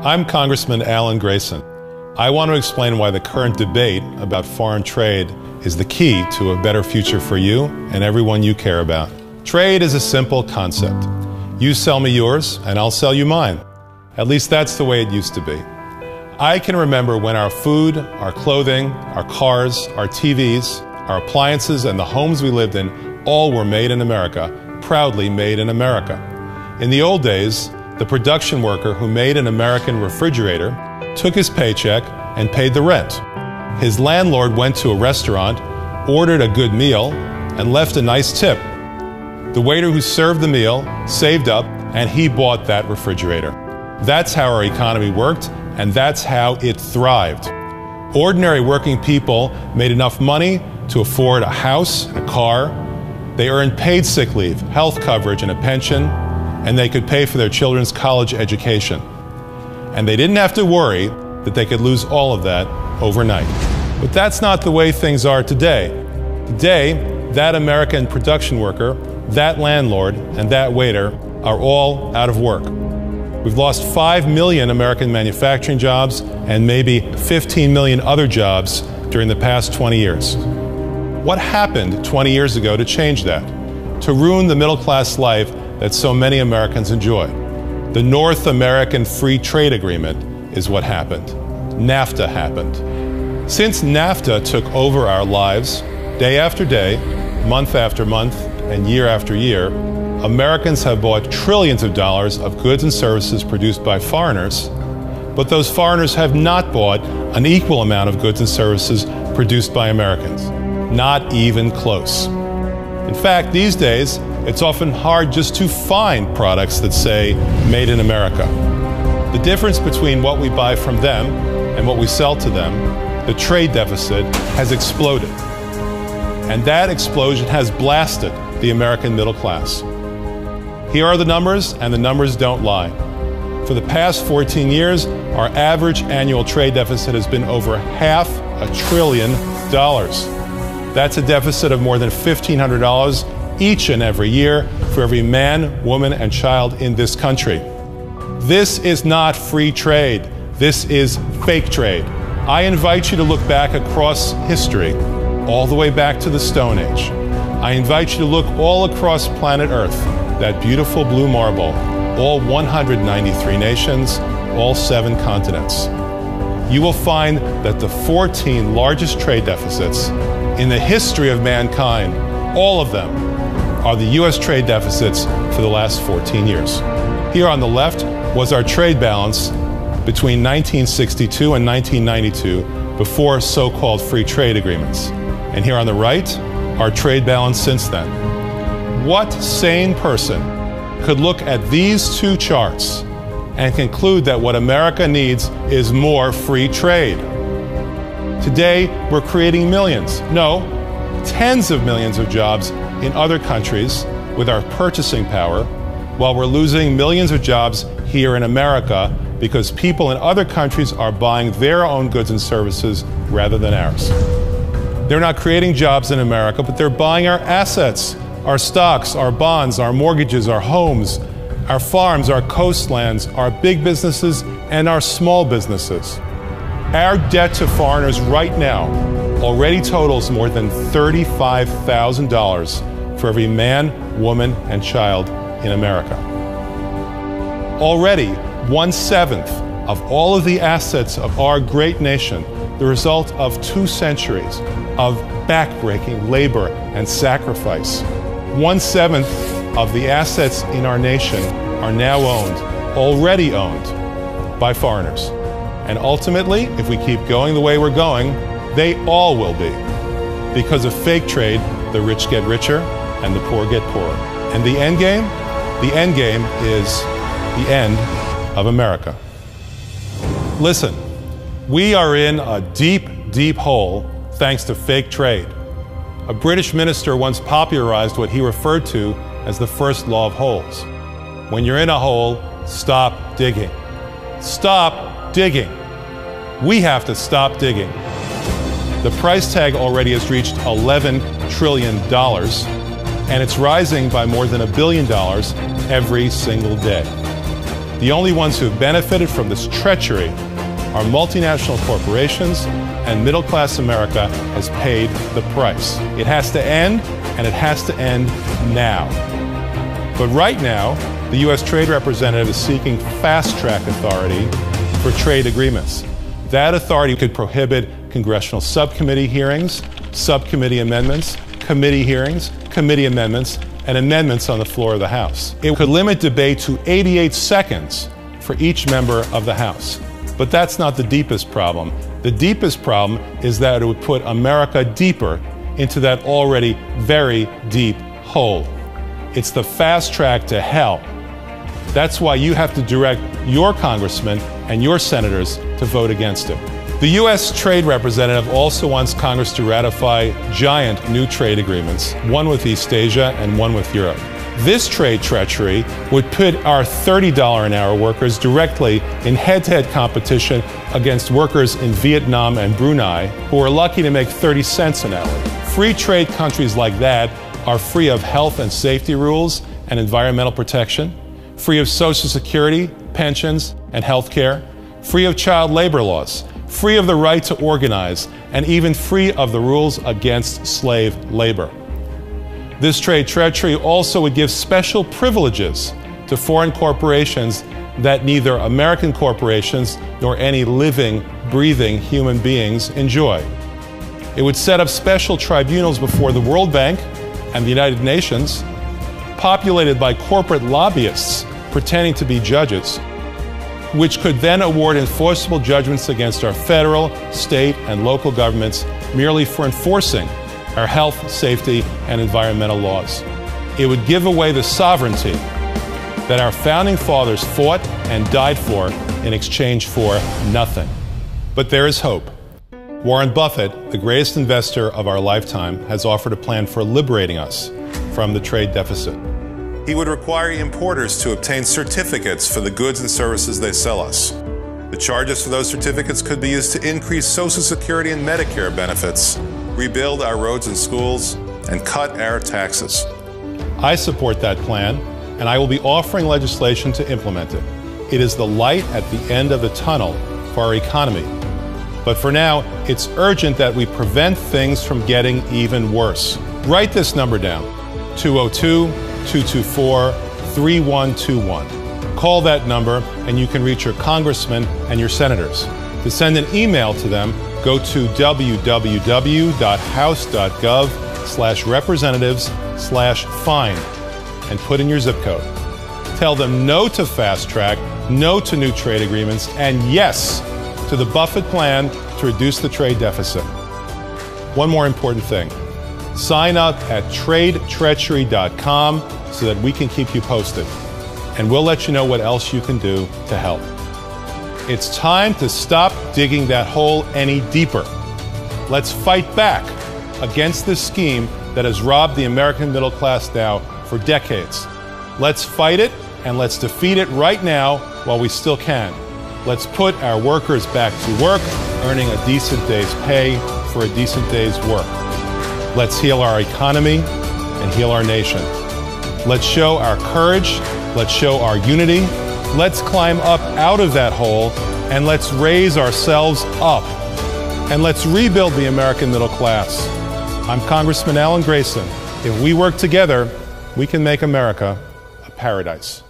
I'm Congressman Alan Grayson. I want to explain why the current debate about foreign trade is the key to a better future for you and everyone you care about. Trade is a simple concept. You sell me yours, and I'll sell you mine. At least that's the way it used to be. I can remember when our food, our clothing, our cars, our TVs, our appliances, and the homes we lived in all were made in America, proudly made in America. In the old days, the production worker who made an American refrigerator took his paycheck and paid the rent. His landlord went to a restaurant, ordered a good meal, and left a nice tip. The waiter who served the meal saved up, and he bought that refrigerator. That's how our economy worked, and that's how it thrived. Ordinary working people made enough money to afford a house, a car. They earned paid sick leave, health coverage, and a pension, and they could pay for their children's college education. And they didn't have to worry that they could lose all of that overnight. But that's not the way things are today. Today, that American production worker, that landlord, and that waiter are all out of work. We've lost 5 million American manufacturing jobs and maybe 15 million other jobs during the past 20 years. What happened 20 years ago to change that? To ruin the middle-class life that so many Americans enjoy? The North American Free Trade Agreement is what happened. NAFTA happened. Since NAFTA took over our lives, day after day, month after month, and year after year, Americans have bought trillions of dollars of goods and services produced by foreigners, but those foreigners have not bought an equal amount of goods and services produced by Americans. Not even close. In fact, these days, it's often hard just to find products that say, made in America. The difference between what we buy from them and what we sell to them, the trade deficit, has exploded. And that explosion has blasted the American middle class. Here are the numbers, and the numbers don't lie. For the past 14 years, our average annual trade deficit has been over $500 billion. That's a deficit of more than $1,500 each and every year for every man, woman, and child in this country. This is not free trade. This is fake trade. I invite you to look back across history, all the way back to the Stone Age. I invite you to look all across planet Earth, that beautiful blue marble, all 193 nations, all 7 continents. You will find that the 14 largest trade deficits in the history of mankind, all of them, are the U.S. trade deficits for the last 14 years. Here on the left was our trade balance between 1962 and 1992, before so-called free trade agreements. And here on the right, our trade balance since then. What sane person could look at these two charts and conclude that what America needs is more free trade? Today, we're creating millions, no, tens of millions of jobs in other countries with our purchasing power, while we're losing millions of jobs here in America because people in other countries are buying their own goods and services rather than ours. They're not creating jobs in America, but they're buying our assets, our stocks, our bonds, our mortgages, our homes, our farms, our coastlands, our big businesses, and our small businesses. Our debt to foreigners right now already totals more than $35,000 for every man, woman, and child in America. Already, 1/7 of all of the assets of our great nation, the result of 2 centuries of backbreaking labor and sacrifice. 1/7 of the assets in our nation are now owned, already owned, by foreigners. And ultimately, if we keep going the way we're going, they all will be. Because of fake trade, the rich get richer and the poor get poorer. And the end game? The end game is the end of America. Listen, we are in a deep, deep hole thanks to fake trade. A British minister once popularized what he referred to as the first law of holes. When you're in a hole, stop digging. Stop digging. We have to stop digging. The price tag already has reached $11 trillion, and it's rising by more than $1 billion every single day. The The only ones who have benefited from this treachery are multinational corporations, and middle-class America has paid the price. It has to end, and it has to end now. But right now, the U.S. Trade Representative is seeking fast-track authority for trade agreements. That authority could prohibit congressional subcommittee hearings, subcommittee amendments, committee hearings, committee amendments, and amendments on the floor of the House. It could limit debate to 88 seconds for each member of the House. But that's not the deepest problem. The deepest problem is that it would put America deeper into that already very deep hole. It's the fast track to hell. That's why you have to direct your congressmen and your senators to vote against it. The U.S. Trade Representative also wants Congress to ratify giant new trade agreements, one with East Asia and one with Europe. This trade treachery would put our $30 an hour workers directly in head-to-head competition against workers in Vietnam and Brunei, who are lucky to make 30 cents an hour. Free trade countries like that are free of health and safety rules and environmental protection, free of Social Security, pensions, and health care, free of child labor laws, free of the right to organize, and even free of the rules against slave labor. This trade treachery also would give special privileges to foreign corporations that neither American corporations nor any living, breathing human beings enjoy. It would set up special tribunals before the World Bank and the United Nations, populated by corporate lobbyists pretending to be judges, which could then award enforceable judgments against our federal, state, and local governments merely for enforcing our health, safety, and environmental laws. It would give away the sovereignty that our founding fathers fought and died for in exchange for nothing. But there is hope. Warren Buffett, the greatest investor of our lifetime, has offered a plan for liberating us from the trade deficit. He would require importers to obtain certificates for the goods and services they sell us. The charges for those certificates could be used to increase Social Security and Medicare benefits, rebuild our roads and schools, and cut our taxes. I support that plan, and I will be offering legislation to implement it. It is the light at the end of the tunnel for our economy. But for now, it's urgent that we prevent things from getting even worse. Write this number down, 202-224-3121. Call that number and you can reach your congressman and your senators. To send an email to them, go to www.house.gov/representatives/find and put in your zip code. Tell them no to fast track, no to new trade agreements, and yes to the Buffett plan to reduce the trade deficit. One more important thing. Sign up at tradetreachery.com so that we can keep you posted. And we'll let you know what else you can do to help. It's time to stop digging that hole any deeper. Let's fight back against this scheme that has robbed the American middle class now for decades. Let's fight it and let's defeat it right now while we still can. Let's put our workers back to work, earning a decent day's pay for a decent day's work. Let's heal our economy and heal our nation. Let's show our courage. Let's show our unity. Let's climb up out of that hole and let's raise ourselves up. And let's rebuild the American middle class. I'm Congressman Alan Grayson. If we work together, we can make America a paradise.